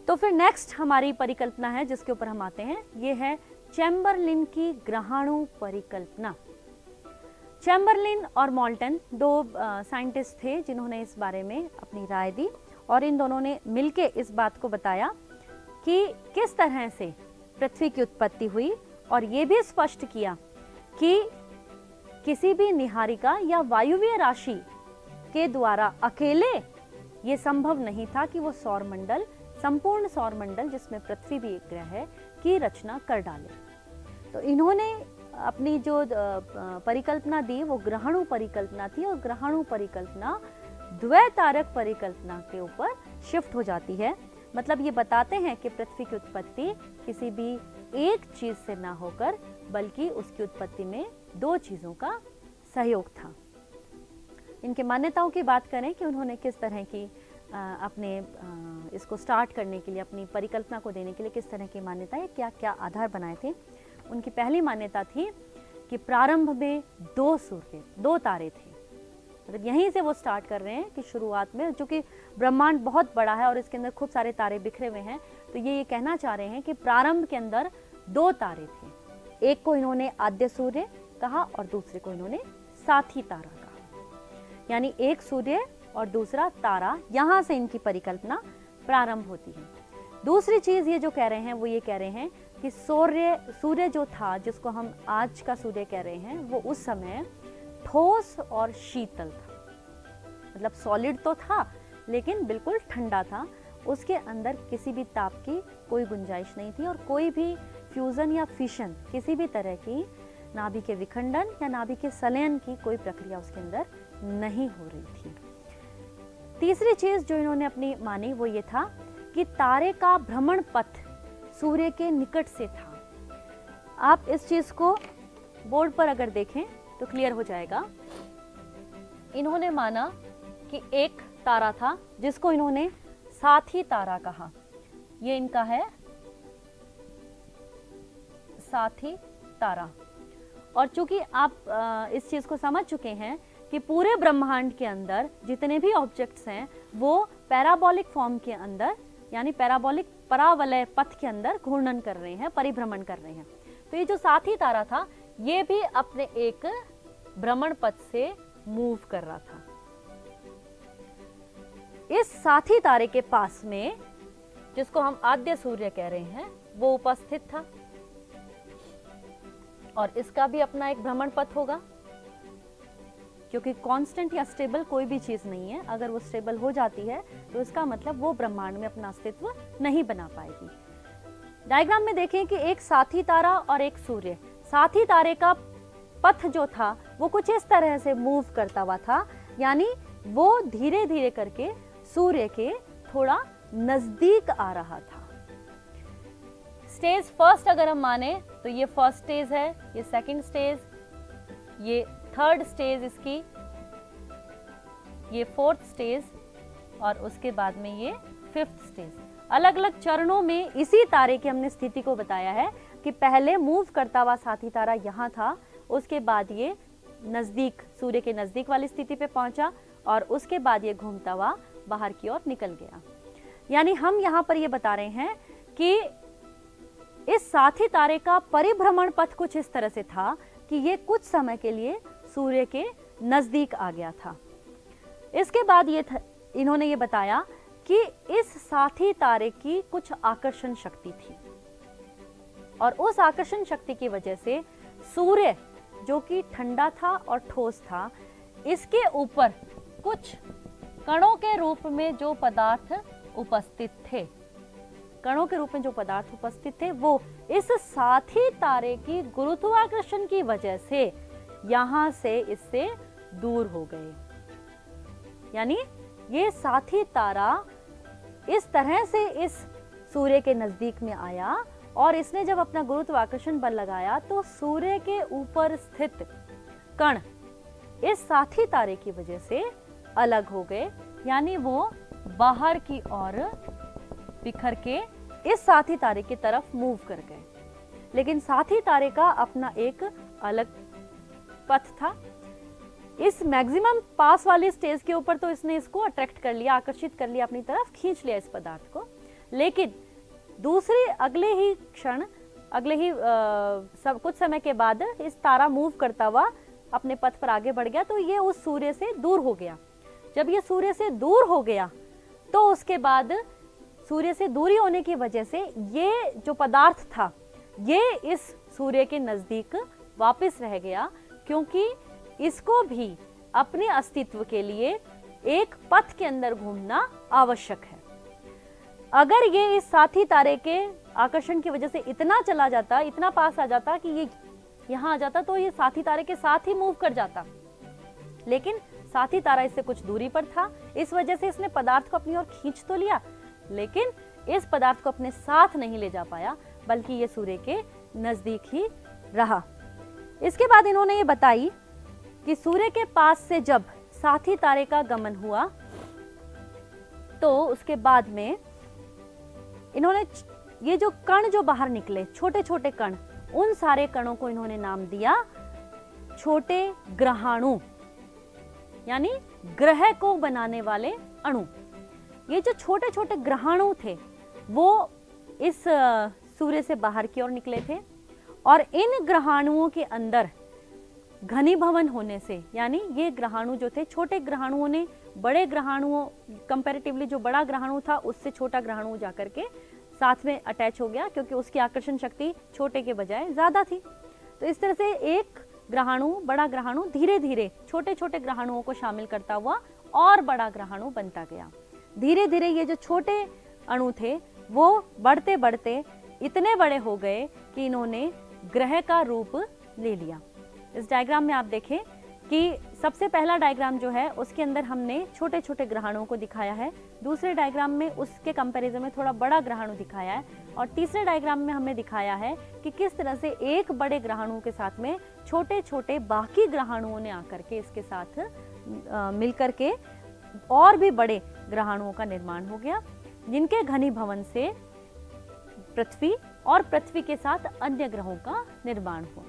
तो फिर नेक्स्ट हमारी परिकल्पना है जिसके ऊपर हम आते हैं, ये है चैम्बरलिन की ग्रहाणु परिकल्पना। चैम्बरलिन और मोल्टन दो साइंटिस्ट थे जिन्होंने इस बारे में अपनी राय दी और इन दोनों ने मिलके इस बात को बताया कि किस तरह से पृथ्वी की उत्पत्ति हुई और ये भी स्पष्ट किया कि किसी भी निहारिका या वायुवीय राशि के द्वारा अकेले ये संभव नहीं था कि वो सौरमंडल, संपूर्ण सौरमंडल जिसमें पृथ्वी भी एक ग्रह है, की रचना कर डाले। तो इन्होंने अपनी जो परिकल्पना दी वो ग्रहाणु परिकल्पना थी और ग्रहाणु परिकल्पना द्वैतारक परिकल्पना के ऊपर शिफ्ट हो जाती है। मतलब ये बताते हैं कि पृथ्वी की उत्पत्ति किसी भी एक चीज से ना होकर बल्कि उसकी उत्पत्ति में दो चीजों का सहयोग था। इनके मान्यताओं की बात करें कि उन्होंने किस तरह की अपने इसको स्टार्ट करने के लिए, अपनी परिकल्पना को देने के लिए किस तरह की मान्यताएं, क्या क्या आधार बनाए थे। उनकी पहली मान्यता थी कि प्रारंभ में दो तारे थे। मतलब यहीं से वो स्टार्ट कर रहे हैं कि शुरुआत में, चूंकि ब्रह्मांड बहुत बड़ा है और इसके अंदर खूब सारे तारे बिखरे हुए हैं, तो ये कहना चाह रहे हैं कि प्रारंभ के अंदर दो तारे थे। एक को इन्होंने आद्य सूर्य कहा और दूसरे को इन्होंने साथी तारा कहा। यानी एक सूर्य और दूसरा तारा, यहां से इनकी परिकल्पना प्रारंभ होती है। दूसरी चीज ये जो कह रहे हैं वो ये कह रहे हैं कि सूर्य जो था, जिसको हम आज का सूर्य कह रहे हैं, वो उस समय ठोस और शीतल था। मतलब सॉलिड तो था लेकिन बिल्कुल ठंडा था, उसके अंदर किसी भी ताप की कोई गुंजाइश नहीं थी और कोई भी फ्यूजन या फिशन, किसी भी तरह की नाभि के विखंडन या नाभि के संलयन की कोई प्रक्रिया उसके अंदर नहीं हो रही थी। तीसरी चीज जो इन्होंने अपनी मानी वो ये था कि तारे का भ्रमण पथ सूर्य के निकट से था। आप इस चीज को बोर्ड पर अगर देखें तो क्लियर हो जाएगा। इन्होंने माना कि एक तारा था जिसको इन्होंने साथी तारा कहा। ये इनका है साथी तारा। और चूंकि आप इस चीज को समझ चुके हैं कि पूरे ब्रह्मांड के अंदर जितने भी ऑब्जेक्ट्स हैं वो पैराबोलिक फॉर्म के अंदर, यानी पैराबोलिक परावलय पथ के अंदर घूर्णन कर रहे हैं, परिभ्रमण कर रहे हैं। तो ये जो साथी तारा था ये भी अपने एक भ्रमण पथ से मूव कर रहा था। इस साथी तारे के पास में, जिसको हम आद्य सूर्य कह रहे हैं, वो उपस्थित था और इसका भी अपना एक भ्रमण पथ होगा, क्योंकि कांस्टेंट या स्टेबल कोई भी चीज नहीं है। अगर वो स्टेबल हो जाती है तो इसका मतलब वो ब्रह्मांड में अपना अस्तित्व नहीं बना पाएगी। डायग्राम में देखें कि एक साथी तारा और एक सूर्य। साथी तारे का पथ जो था वो कुछ इस तरह से मूव करता हुआ था, यानी वो धीरे धीरे करके सूर्य के थोड़ा नजदीक आ रहा था। स्टेज फर्स्ट अगर हम माने तो ये फर्स्ट स्टेज है, ये सेकंड स्टेज, ये थर्ड स्टेज इसकी, ये फोर्थ स्टेज और उसके बाद में ये फिफ्थ स्टेज। अलग अलग चरणों में इसी तारे की हमने स्थिति को बताया है कि पहले मूव करता हुआ साथी तारा यहाँ था, उसके बाद ये नजदीक, सूर्य के नजदीक वाली स्थिति पे पहुंचा और उसके बाद ये घूमता हुआ बाहर की ओर निकल गया। यानी हम यहाँ पर ये बता रहे हैं कि इस साथी तारे का परिभ्रमण पथ कुछ इस तरह से था कि ये कुछ समय के लिए सूर्य के नजदीक आ गया था। इसके बाद इन्होंने ये बताया कि इस साथी तारे की कुछ आकर्षण शक्ति थी और उस आकर्षण शक्ति की वजह से सूर्य जो कि ठंडा था और ठोस था, इसके ऊपर कुछ कणों के रूप में जो पदार्थ उपस्थित थे, कणों के रूप में जो पदार्थ उपस्थित थे वो इस साथी तारे की गुरुत्वाकर्षण की वजह से यहां से इससे दूर हो गए। यानी ये साथी तारा इस तरह से इस सूर्य के नजदीक में आया और इसने जब अपना गुरुत्वाकर्षण बल लगाया तो सूर्य के ऊपर स्थित कण इस साथी तारे की वजह से अलग हो गए, यानी वो बाहर की ओर बिखर के इस साथी तारे की तरफ मूव कर गए। लेकिन साथी तारे का अपना एक अलग पथ था। इस मैक्सिमम पास वाली स्टेज के ऊपर तो इसने इसको अट्रैक्ट कर लिया, आकर्षित कर लिया अपनी तरफ, खींच लिया इस पदार्थ को। लेकिन दूसरी अगले ही क्षण, अगले ही कुछ समय के बाद इस तारा मूव करता हुआ अपने पथ पर आगे बढ़ गया, तो ये उस सूर्य से दूर हो गया। जब ये सूर्य से दूर हो गया तो उसके बाद सूर्य से दूरी होने की वजह से ये जो पदार्थ था ये इस सूर्य के नजदीक वापस रह गया, क्योंकि इसको भी अपने अस्तित्व के लिए एक पथ के अंदर घूमना आवश्यक है। अगर ये इस साथी तारे के आकर्षण की वजह से इतना चला जाता, इतना पास आ जाता कि ये यहाँ आ जाता, तो ये साथी तारे के साथ ही मूव कर जाता। लेकिन साथी तारा इससे कुछ दूरी पर था, इस वजह से इसने पदार्थ को अपनी ओर खींच तो लिया, लेकिन इस पदार्थ को अपने साथ नहीं ले जा पाया, बल्कि ये सूर्य के नजदीक ही रहा। इसके बाद इन्होंने ये बताई कि सूर्य के पास से जब साथी तारे का गमन हुआ तो उसके बाद में इन्होंने ये जो कण जो बाहर निकले, छोटे छोटे कण, उन सारे कणों को इन्होंने नाम दिया छोटे ग्रहाणु, यानी ग्रह को बनाने वाले अणु। ये जो छोटे छोटे ग्रहाणु थे वो इस सूर्य से बाहर की ओर निकले थे, और इन ग्रहाणुओं के अंदर घनीभवन होने से, यानी ये ग्रहाणु जो थे, छोटे ग्रहाणुओं ने बड़े ग्रहाणुओं कंपैरेटिवली, जो बड़ा ग्रहाणु था उससे छोटा ग्रहाणु जाकर के साथ में अटैच हो गया, क्योंकि उसकी आकर्षण शक्ति छोटे के बजाय ज्यादा थी। तो इस तरह से एक ग्रहाणु, बड़ा ग्रहाणु धीरे धीरे छोटे छोटे ग्रहाणुओं को शामिल करता हुआ और बड़ा ग्रहाणु बनता गया। धीरे धीरे ये जो छोटे अणु थे वो बढ़ते बढ़ते इतने बड़े हो गए कि इन्होंने ग्रह का रूप ले लिया। इस डायग्राम में आप देखें कि सबसे पहला डायग्राम जो है उसके अंदर हमने छोटे छोटे ग्रहाणुओं को दिखाया है, दूसरे डायग्राम में उसके कंपैरिजन में थोड़ा बड़ा ग्रहाणु दिखाया है, और तीसरे डायग्राम में हमने दिखाया है कि किस तरह से एक बड़े ग्रहाणु के साथ में छोटे छोटे बाकी ग्रहाणुओं ने आकर के इसके साथ मिलकर के और भी बड़े ग्रहाणुओं का निर्माण हो गया, जिनके घनीभवन से पृथ्वी और पृथ्वी के साथ अन्य ग्रहों का निर्माण हुआ।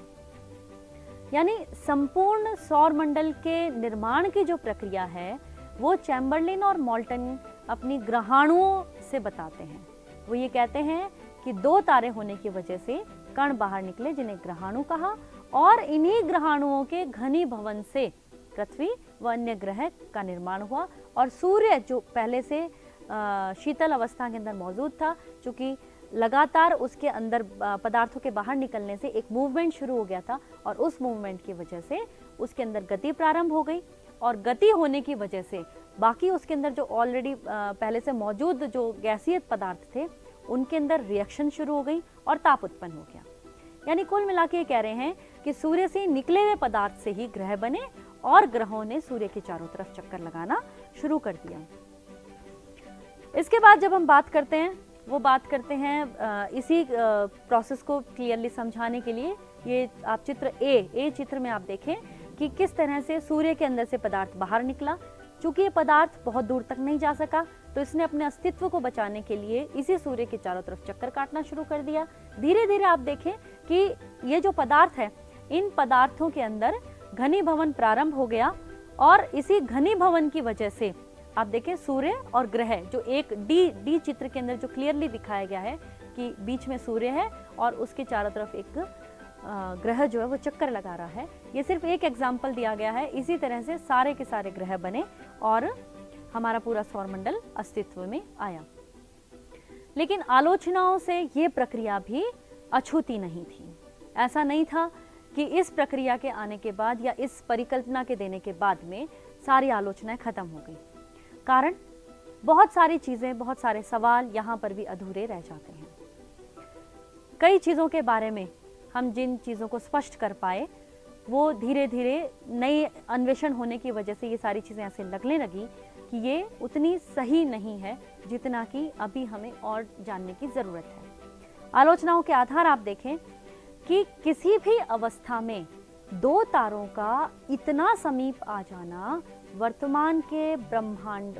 यानी संपूर्ण सौर मंडल के निर्माण की जो प्रक्रिया है वो चैम्बरलिन और मोल्टन अपनी ग्रहाणुओं से बताते हैं। वो ये कहते हैं कि दो तारे होने की वजह से कण बाहर निकले जिन्हें ग्रहाणु कहा, और इन्हीं ग्रहाणुओं के घनीभवन से पृथ्वी व अन्य ग्रह का निर्माण हुआ, और सूर्य जो पहले से शीतल अवस्था के अंदर मौजूद था, चूंकि लगातार उसके अंदर पदार्थों के बाहर निकलने से एक मूवमेंट शुरू हो गया था, और उस मूवमेंट की वजह से उसके अंदर गति प्रारंभ हो गई, और गति होने की वजह से बाकी उसके अंदर जो ऑलरेडी पहले से मौजूद जो गैसीय पदार्थ थे उनके अंदर रिएक्शन शुरू हो गई और ताप उत्पन्न हो गया। यानी कुल मिला के कह रहे हैं कि सूर्य से निकले हुए पदार्थ से ही ग्रह बने, और ग्रहों ने सूर्य के चारों तरफ चक्कर लगाना शुरू कर दिया। इसके बाद जब हम बात करते हैं, वो बात करते हैं इसी प्रोसेस को क्लियरली समझाने के लिए। ये आप चित्र ए चित्र में आप देखें कि किस तरह से सूर्य के अंदर से पदार्थ बाहर निकला। चूंकि ये पदार्थ बहुत दूर तक नहीं जा सका, तो इसने अपने अस्तित्व को बचाने के लिए इसी सूर्य के चारों तरफ चक्कर काटना शुरू कर दिया। धीरे धीरे आप देखें कि ये जो पदार्थ है, इन पदार्थों के अंदर घनीभवन प्रारंभ हो गया, और इसी घनीभवन की वजह से आप देखें सूर्य और ग्रह, जो एक डी चित्र के अंदर जो क्लियरली दिखाया गया है कि बीच में सूर्य है और उसके चारों तरफ एक ग्रह जो है वो चक्कर लगा रहा है। ये सिर्फ एक एग्जाम्पल दिया गया है। इसी तरह से सारे के सारे ग्रह बने और हमारा पूरा सौरमंडल अस्तित्व में आया। लेकिन आलोचनाओं से ये प्रक्रिया भी अछूती नहीं थी। ऐसा नहीं था कि इस प्रक्रिया के आने के बाद या इस परिकल्पना के देने के बाद में सारी आलोचनाएं खत्म हो गई। कारण बहुत सारी चीजें, बहुत सारे सवाल यहाँ पर भी अधूरे रह जाते हैं। कई चीजों के बारे में हम जिन चीजों को स्पष्ट कर पाए, वो धीरे धीरे नई अन्वेषण होने की वजह से ये सारी चीजें ऐसे लगने लगी कि ये उतनी सही नहीं है जितना कि अभी हमें और जानने की जरूरत है। आलोचनाओं के आधार आप देखें कि किसी भी अवस्था में दो तारों का इतना समीप आ जाना वर्तमान के ब्रह्मांड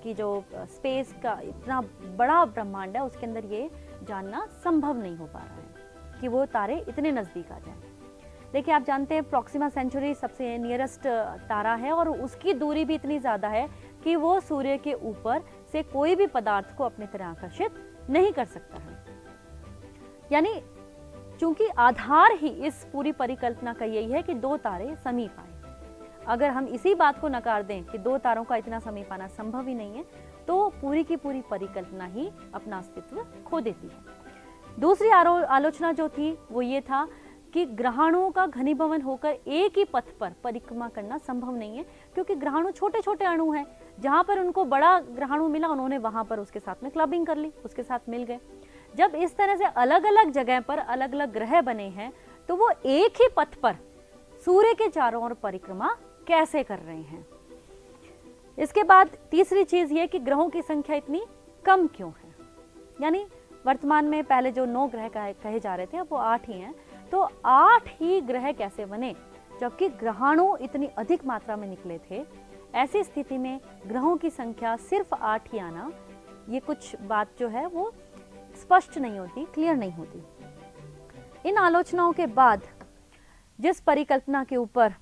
की जो स्पेस का इतना बड़ा ब्रह्मांड है उसके अंदर ये जानना संभव नहीं हो पा रहा है कि वो तारे इतने नज़दीक आ जाएं। देखिए, आप जानते हैं प्रॉक्सिमा सेंचुरी सबसे नियरेस्ट तारा है और उसकी दूरी भी इतनी ज़्यादा है कि वो सूर्य के ऊपर से कोई भी पदार्थ को अपनी तरह आकर्षित नहीं कर सकता है। यानी चूंकि आधार ही इस पूरी परिकल्पना का यही है कि दो तारे समीप आए। अगर हम इसी बात को नकार दें कि दो तारों का इतना समीप आना संभव ही नहीं है, तो पूरी की पूरी परिकल्पना ही अपना अस्तित्व खो देती है। दूसरी आलोचना जो थी वो ये था कि ग्रहाणुओं का घनीभवन होकर एक ही पथ पर परिक्रमा करना संभव नहीं है, क्योंकि ग्रहाणु छोटे छोटे अणु हैं। जहां पर उनको बड़ा ग्रहाणु मिला, उन्होंने वहां पर उसके साथ में क्लबिंग कर ली, उसके साथ मिल गए। जब इस तरह से अलग अलग जगह पर अलग अलग ग्रह बने हैं, तो वो एक ही पथ पर सूर्य के चारों ओर परिक्रमा कैसे कर रहे हैं। इसके बाद तीसरी चीज ये कि ग्रहों की संख्या इतनी कम क्यों है। यानी वर्तमान में पहले जो 9 ग्रह कहे जा रहे थे, अब वो 8 ही हैं। तो 8 ही ग्रह कैसे बने, जबकि ग्रहाणु इतनी अधिक मात्रा में निकले थे। ऐसी स्थिति में ग्रहों की संख्या सिर्फ 8 ही आना, ये कुछ बात जो है वो स्पष्ट नहीं होती, क्लियर नहीं होती। इन आलोचनाओं के बाद जिस परिकल्पना के ऊपर